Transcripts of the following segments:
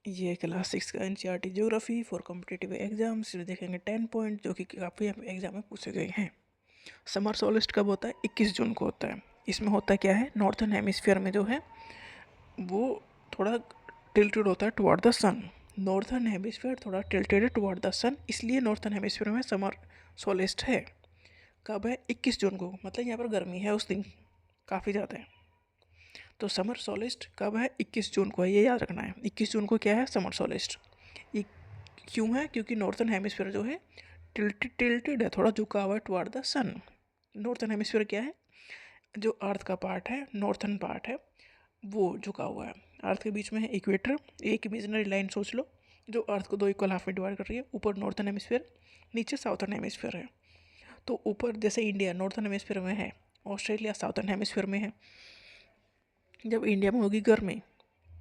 ये क्लास 6 का NCERT geography for competitive exams देखेंगे 10 पॉइंट जो कि काफ़ी एग्जाम में पूछे गए हैं। समर सोलिस्ट कब होता है? 21 जून को होता है। इसमें होता क्या है, नॉर्थन हेमिस्फीयर में जो है वो थोड़ा टिल्टेड होता है toward the sun. Northern hemisphere थोड़ा टिल्टेड है टुवर्ड द सन, इसलिए नॉर्थन हेमिस्फीयर में समर सोलिस्ट है। कब है? 21 जून को, मतलब यहाँ पर गर्मी है उस दिन काफ़ी ज़्यादा है। तो समर सोलिस्ट कब है? 21 जून को है, ये याद रखना है। 21 जून को क्या है? समर सोलिस्ट। ये क्यों है? क्योंकि नॉर्थन हेमिस्फीयर जो है टिल्टेड है, थोड़ा झुका हुआ है toward the sun. Northern hemisphere क्या है? जो अर्थ का पार्ट है, नॉर्थन पार्ट है, वो झुका हुआ है। अर्थ के बीच में है इक्वेटर, एक इमेजिनरी लाइन सोच लो जो अर्थ को दो इक्वल हाफ में डिवाइड कर रही है। ऊपर नॉर्थन हेमिस्फीयर, नीचे साउथर्न हेमिस्फीयर है। तो ऊपर जैसे इंडिया नॉर्थन हेमिस्फीयर में है, ऑस्ट्रेलिया साउथर्न हेमिस्फीयर में है। जब इंडिया में होगी गर्मी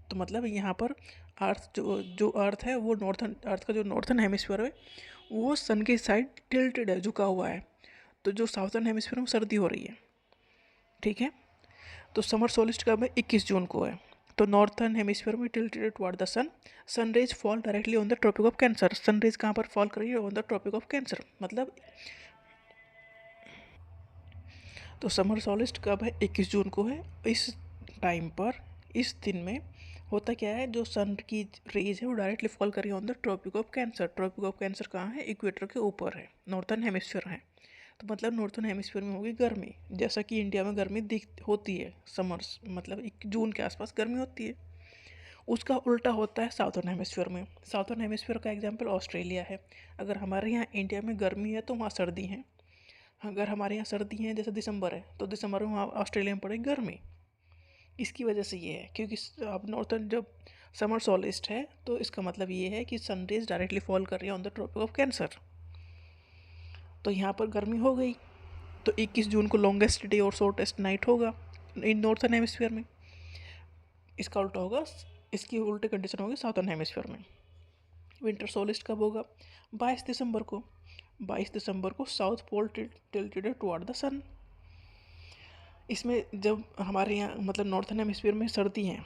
तो मतलब यहाँ पर अर्थ जो जो अर्थ है वो नॉर्थन अर्थ का जो नॉर्थन हेमिस्फीयर है वो सन की साइड टिल्टेड है, झुका हुआ है। तो जो साउथर्न हेमिस्फीयर में सर्दी हो रही है, ठीक है। तो समर सोलिस्ट कब है? 21 जून को है। तो नॉर्थन हेमिस्फीयर में tilted toward the sun, sunrays fall directly on the tropic of Cancer. Sunrays कहाँ पर फॉल कर रही है? On the tropic of Cancer. मतलब तो समर सोलिस्ट कब है? 21 जून को है। इस टाइम पर, इस दिन में होता क्या है, जो सन की रेज है वो डायरेक्टली फॉल कर रही है on the tropic of Cancer. Tropic of Cancer कहाँ है? इक्वेटर के ऊपर है, नॉर्थन हेमिस्फीयर है। तो मतलब नॉर्थन हेमिस्फीयर में होगी गर्मी, जैसा कि इंडिया में गर्मी दिख होती है समर्स, मतलब 1 जून के आसपास गर्मी होती है। उसका उल्टा होता है साउथर्न हेमिस्फीयर में। साउथर्न हेमिस्फीयर का एग्जाम्पल ऑस्ट्रेलिया है। अगर हमारे यहाँ इंडिया में गर्मी है तो वहाँ सर्दी है। अगर हमारे यहाँ सर्दी है जैसे दिसंबर है तो दिसंबर में वहाँ ऑस्ट्रेलिया में पड़ेगी गर्मी। इसकी वजह से ये है क्योंकि अब नॉर्थन जब समर सोलिस्ट है तो इसका मतलब ये है कि सनरेज डायरेक्टली फॉल कर रही है on the tropic of Cancer. तो यहाँ पर गर्मी हो गई। तो 21 जून को लॉन्गेस्ट डे और शॉर्टेस्ट नाइट होगा इन नॉर्थन हेमिस्फीयर में। इसका उल्टा होगा, इसकी उल्टी कंडीशन होगी साउथर्न हेमिस्फीयर में। विंटर सोलिस्ट कब होगा? 22 दिसंबर को। 22 दिसंबर को south pole tilted toward the sun. इसमें जब हमारे यहाँ मतलब नॉर्थन हेमिस्फीयर में सर्दी है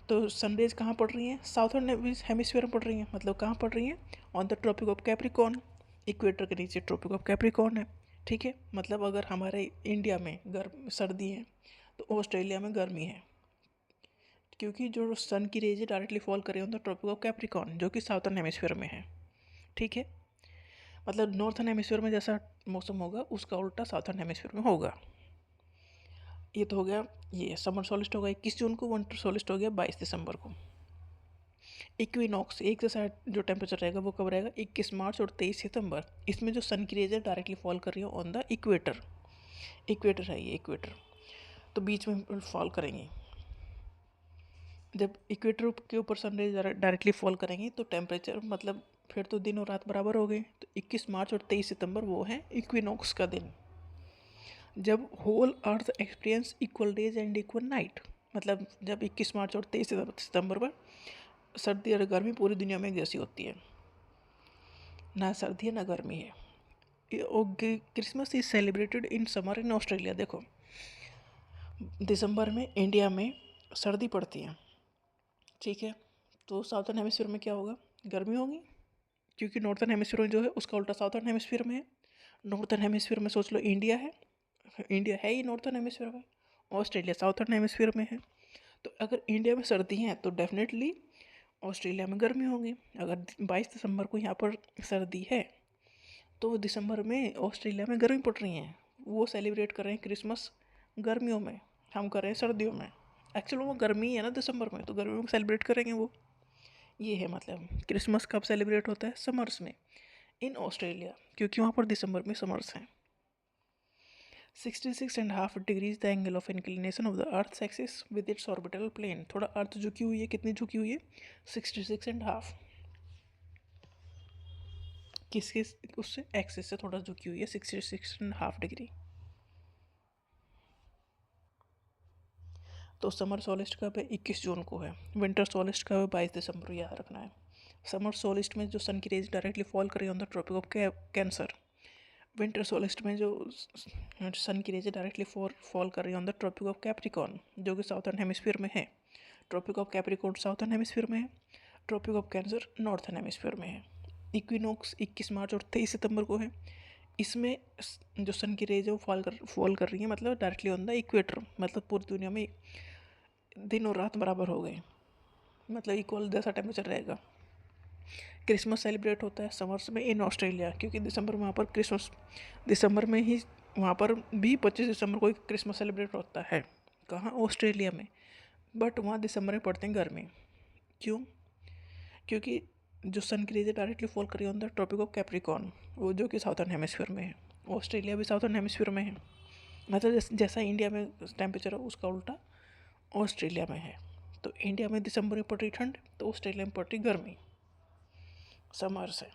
तो सनरेज कहाँ पड़ रही हैं? साउथर्न हेमिस्फीयर में पड़ रही हैं। मतलब कहाँ पड़ रही हैं? On the tropic of Capricorn. Equator के नीचे ट्रॉपिक ऑफ कैप्रिकॉर्न है, ठीक है। मतलब अगर हमारे इंडिया में गर्म सर्दी है तो ऑस्ट्रेलिया में गर्मी है, क्योंकि जो सन की रेज डायरेक्टली फॉल कर रही है on the tropic of Capricorn जो कि साउथर्न हेमिस्फीयर में है, ठीक है। मतलब नॉर्थन हेमिस्फीयर में जैसा मौसम होगा उसका उल्टा साउथर्न हेमिस्फीयर में होगा। ये तो हो गया, ये समर सोलिस्ट होगा 21 जून को। विंटर सोलिस्ट हो गया 22 दिसंबर को। इक्विनॉक्स, एक जैसा जो टेम्परेचर रहेगा वो कब रहेगा? 21 मार्च और 23 सितंबर। इसमें जो सन की रेज है डायरेक्टली फॉल कर रही है ऑन द इक्वेटर। इक्वेटर है ये, इक्वेटर तो बीच में फॉल करेंगी। जब इक्वेटर के ऊपर सन रेज डायरेक्टली फॉल करेंगी तो टेम्परेचर मतलब फिर तो दिन और रात बराबर हो गए। तो 21 मार्च और 23 सितंबर वो है इक्विनॉक्स का दिन, जब whole earth experience equal days and equal night. मतलब जब 21 मार्च और 23 सितंबर पर सर्दी और गर्मी पूरी दुनिया में एक जैसी होती है, ना सर्दी है ना गर्मी है। और Christmas is celebrated in summer in Australia. देखो दिसंबर में इंडिया में सर्दी पड़ती है, ठीक है। तो साउथर्न हेमिस्फीयर में क्या होगा? गर्मी होगी, क्योंकि नॉर्थन हेमिस्फीयर में जो है उसका उल्टा साउथर्न हेमिस्फीयर में है। नॉर्थन हेमिस्फीयर में सोच लो इंडिया है, इंडिया है ही नॉर्थन हेमिस्फीयर में, ऑस्ट्रेलिया साउथर्न हेमिस्फीयर में है। तो अगर इंडिया में सर्दी है तो डेफिनेटली ऑस्ट्रेलिया में गर्मी होगी। अगर 22 दिसंबर को यहाँ पर सर्दी है तो दिसंबर में ऑस्ट्रेलिया में गर्मी पड़ रही है। वो सेलिब्रेट कर रहे हैं क्रिसमस गर्मियों में, हम कर रहे हैं सर्दियों में। एक्चुअली वो गर्मी है ना दिसंबर में, तो गर्मियों में सेलिब्रेट करेंगे वो। ये है मतलब क्रिसमस कब सेलिब्रेट होता है? समर्स में इन ऑस्ट्रेलिया, क्योंकि वहाँ पर दिसंबर में समर्स हैं। 66.5 degrees the angle of inclination of the earth axis with its orbital plane. थोड़ा अर्थ झुकी हुई है, कितनी झुकी हुई है? 66.5। किसके? उससे एक्सिस से थोड़ा झुकी हुई है, 66.5 डिग्री। तो समर सोलिस्ट कब है? 21 जून को है। विंटर सोलिस्ट कब है? 22 दिसंबर को, याद रखना है। समर सोलिस्ट में जो सन की रेज डायरेक्टली फॉल कर रही है on the tropic of cancer. Winter solstice में जो सन की रेज डायरेक्टली फॉल कर रही है on the tropic of Capricorn जो कि साउथर्न हेमिस्फीयर में है। Tropic of Capricorn southern hemisphere में है। Tropic of Cancer northern hemisphere में है। इक्विनॉक्स 21 मार्च और 23 सितंबर को है। इसमें जो सन की रेज है वो फॉल कर रही है, मतलब डायरेक्टली ऑन द इक्वेटर, मतलब पूरी दुनिया में दिन और रात बराबर हो गए, मतलब इक्वल जैसा टेम्परेचर रहेगा। क्रिसमस सेलिब्रेट होता है समर्स में इन ऑस्ट्रेलिया, क्योंकि दिसंबर में वहाँ पर क्रिसमस, दिसंबर में ही वहाँ पर भी 25 दिसंबर को क्रिसमस सेलिब्रेट होता है। कहाँ? ऑस्ट्रेलिया में। बट वहाँ दिसंबर में पड़ते हैं गर्मी। क्यों? क्योंकि जो सन की रेज डायरेक्टली फॉल करी on the tropic of Capricorn, वो जो कि साउथर्न हेमिस्फीयर में है। ऑस्ट्रेलिया भी साउथर्न हेमिस्फीयर में है, मतलब जैसा इंडिया में टेम्परेचर है उसका उल्टा ऑस्ट्रेलिया में है। तो इंडिया में दिसंबर में पड़ रही ठंड, तो ऑस्ट्रेलिया में पड़ रही गर्मी समर से।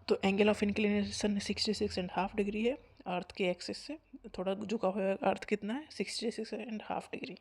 तो एंगल ऑफ इंक्लिनेशन 66.5 डिग्री है अर्थ के एक्सिस से, थोड़ा झुका हुआ है अर्थ कितना है 66.5 डिग्री।